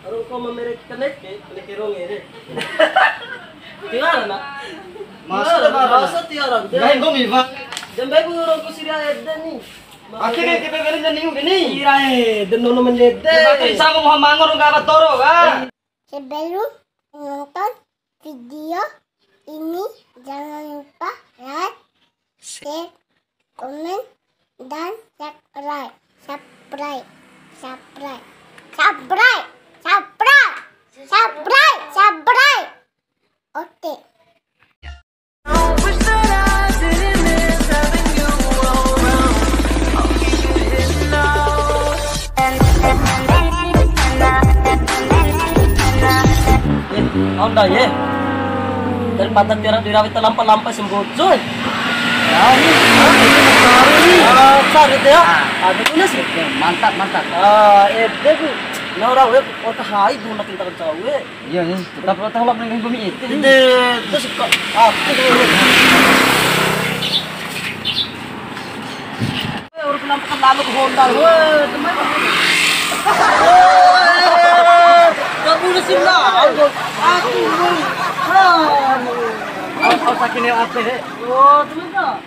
Aron ko mamerek kanet ke, panikirong ere. Tiara na. Masa tiara. Gahin ko mi ba? Jambay burong ko sila edda ni. Akhirnya kita galing na niyo gini. Tira deno naman edda. Bakit isa mo hamangor ng kabat toro ka? Sebelum menonton video ini jangan lupa like, share, komen, dan subscribe. Oke. Anda ye. Daripada dirawat lampa-lampa sembocor. Cari dia. Ada guna sih. Mantap. Debu. Nora we kota hai dulu nak kita cawe. Iya nih, tetap tahu dengan bumi itu. Terus kok aku orang lampa kan lalu ke Honda. Weh, teman. Gak boleh sih lah. Aku Aku saking yang apa deh? oh, teman tak?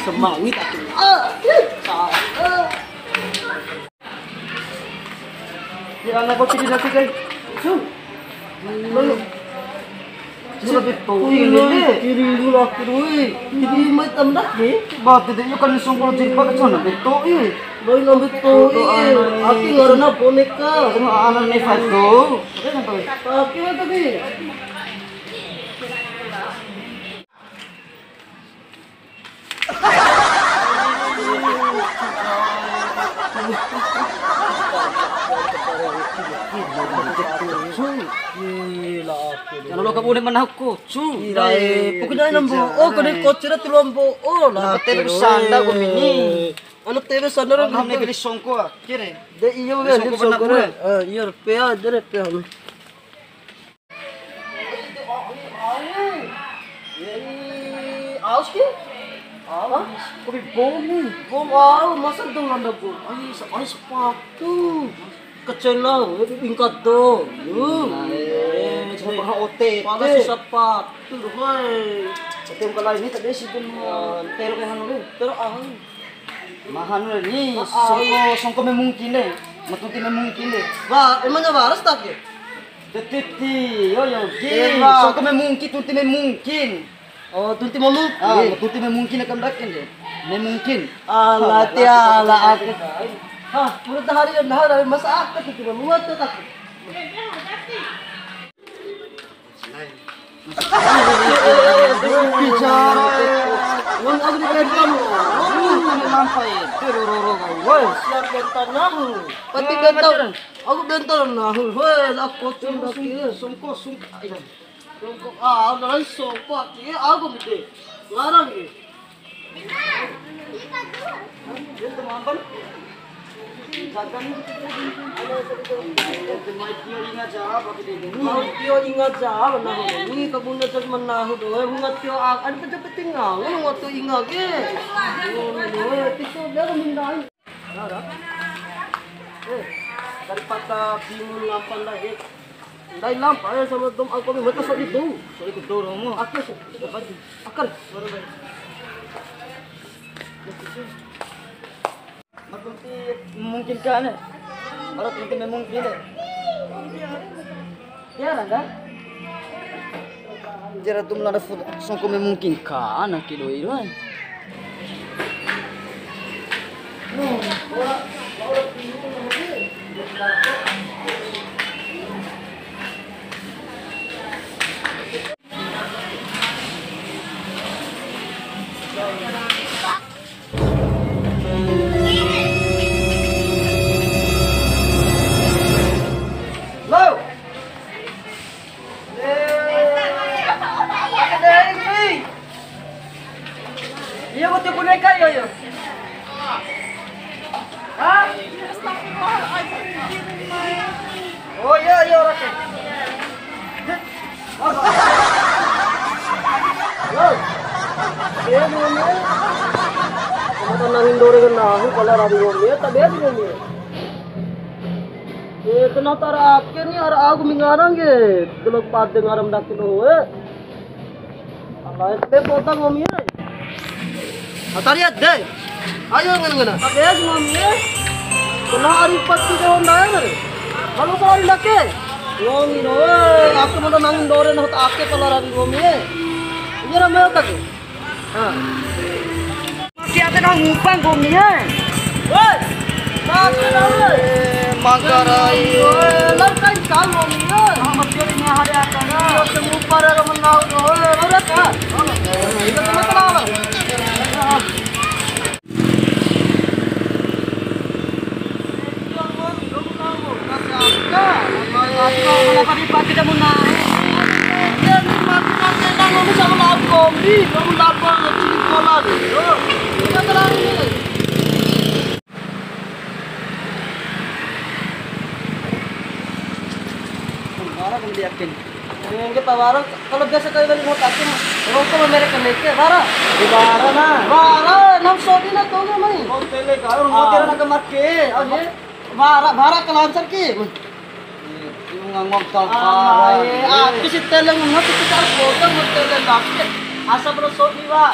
Semangit aku. Kira na ko pili natin kay. Sudah betul ini. Kiri dulu aku dulu. Jadi mai tamdak ni. Bakit din yung kanisong ko din bakit sana betul eh. Boy no betul. Aku ngarana boneka. Ano anak ni Fatu? Tapi apa tadi? Jangan lo kabunin man ako. Pagkadain ang buo. Oh, kanil kotse na tulo ang buo. Nah, tebe sanda ko mini. Ano tebe sanda rin? Ang hamne bilis songko ah. Kire. De iyo ga Songko ba na ko rin. Iyo pea dire pea. Aus ki? Kopi bomi. Bom masa dong anda bom. Ay sepatu. Kecil lah, tingkat tu. Sobrang ote. Para sa sepatu, hoy. Setiap kali ini tadi sih pun tero kay Hanuri. Pero Mahano ni songko may mungkin eh. Matuti may mungkin eh. ba, emangnya waras tak ya? Titi, yo. Diba? Songko may mungkin, tuti may mungkin. Oh, tunti mo mungkin. Matuti may mungkin akan dakin eh. May mungkin. Ala tiala aku. Hah, puro hari yan hari mas akit itu muat tu tak. Bicara. Wan aku dikentam. Lampai. Roro. Woi, Siap bentar nahu. Pati bentar. Aku bentar nahu. Woi, aku cuma kira songko. songkok. Udah songkok. Iya, aku gede. Larang ni. Itu mampan. Mau tio ingat jawab nahu. Ini kabunda cak menahu doy. Ingat tio ada pejabat tinggal. Ingat tio ingat ke. Itu dia mindahin. Daripada bingung lampan lagi. Dai lampan sama dom aku ni mata sok itu. So ikut dorong mo. Aku akar. Magunti memungkinkan eh. Barat mungkin memungkin eh. Ya kan? Jara tum lada songko memungkinkan kilo itu eh. ngomong. Kamu nangin dore kan nahu kalau rabi ngomong, tapi ada ngomong. Kenapa akhirnya aku mengarang ke, kalau pada ngaram dak itu, Allah itu potong ngomong. Atari ada, ayo ngana, tapi ada ngomong. Kena aripat kita honda ya, kalau soal dak ke, ngomong, aku mau nangin dore nahu tak ke kalau rabi ngomong. Ini ramai tak ke? Masih ada nang ngupang ngomongnya. Woi, makan Magarai, lantai kalau ni, macam ni hari akan, semua para orang menau, orang kan, itu cuma kenal. Kenapa dipakai kamu naik? Kamu sama lapor, kamu lapor cili kola ni, kita terang ni. Marah kan diakin. Yang kita warang, kalau biasa kali balik hotak ni, orang tu mereka mereka warang. Di bara na. Warang, nam sodi na tu ni. Hotel ka, orang hotel na kamake. Oke, warang kelancar ki. Yung ngangwag ka Aku si teleng mo kita foto mo teleng bakit. Asa bro sodi wa.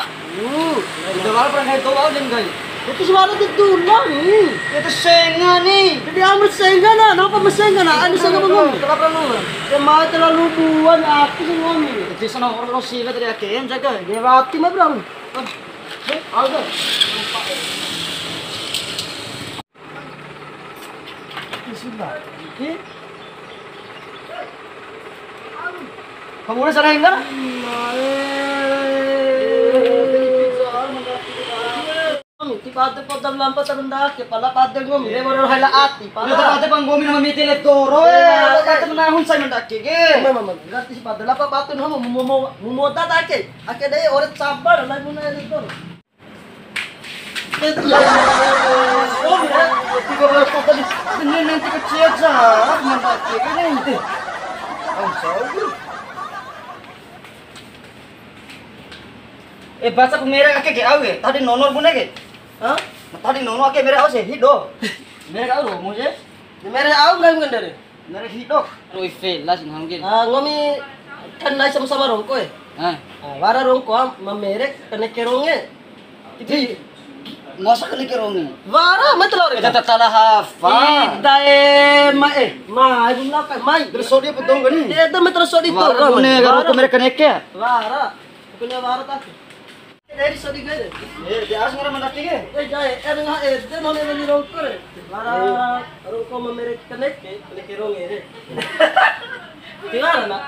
Di bara pernah kayo tawa din kay. Itu suara itu lang ni. Ito senga ni. Jadi amat senga na, napa masenga na? Ano sa ngomong? Kenapa lu? Kemana terlalu buan aku sih ngomong. Di sana orang sila dari akin jaga. Dewati mah bro. Aldo. Bismillah. Kamu udah sana enggak? Pada podam lampat terenda ke pala pada ngom le baru hala ati Ano tate pang gomi na mamiti le toro tate manahon sa mandaki ge. mama gratis pada lapa patun ho mumoda take ake dai ore sabar lai muna itu Oh ya, tiga belas kota di ini nanti kecil sa mandaki ge nanti. Ang sabi. Bahasa pemera ake ge awe, tadi nonor bune ge. Hah? Tadi nono ake mere ause hido. Mere ka ro muje. Mere au ngai ngandare Mere hido. Roi fe las nangin. ngomi kan nai sama-sama rongko Ah, wara rongko mamere kene keronge Jadi masa kali kerong. wara metelor Kita tala hafa. Dae ma jumlah kai mai Terus dia potong gani. itu metro sodi itu Wara ne garo ko mere kaneke. wara punya wara tak dari sodi gede Di as ngara mandaki ge. jaya nga dia none ni rongko re wara rongko mamere kene kerong ere tiara na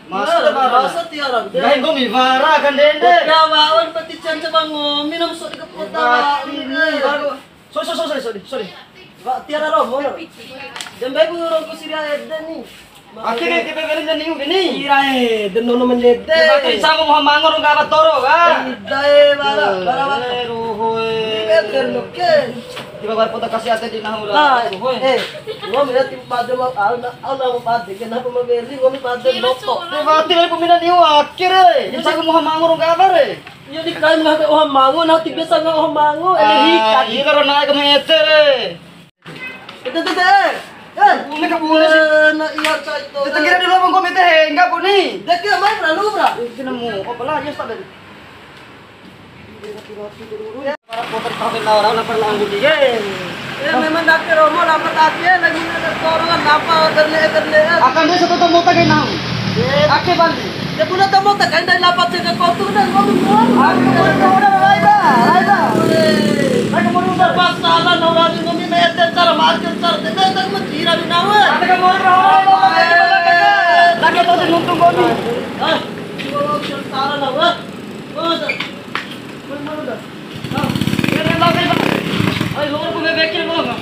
masa tiara Gahin ko mi vara kan dende. Gawaon pati chan sa bango minum so di kapota ini Sorry. tiara ro mo jambay ko ro ko siria edda ni Akhirnya kita beli niu gini. irae den no men ledde Bakit sa mo mangor ng gabat toro ka? dae bara Ruhoy. beker loke Di ba po kasi ate di na ah hula. Ruhoy. ngo mi tim padre mo au na mo padre ke na po mabeli ngo mi padre lokto Di ba tira po mina niu akhir. Yung sa mo mangor ng gabar eh. yo di kay mga oh mango na tigbesa nga oh mango elehikan Iya karo na ka meter. ito Umi ka pulis. na iya sa ito Tetangira di lubang komite enggak po ni. deke mai bra lu bra Tingnan mo. O pala, yes ta din. Para poter kami na orang lapar lang gudi gen. memang dake romo lapat ake lagi na korongan apa terne Akan dia satu temu ta kay nang. Ake bandi. ya puna tamo tak kan dai lapat ke kotu dan ngomong Aku udah Raida. Aku mau udah pasalan orang ngomong meten cara market cara tete tak mentira binawa Ate ka mo Lagi to din nuntung ko ni. ah kalau cara na wa oh mana dah Kaya lagi ba. Ay, lugar ko may bekil mo nga.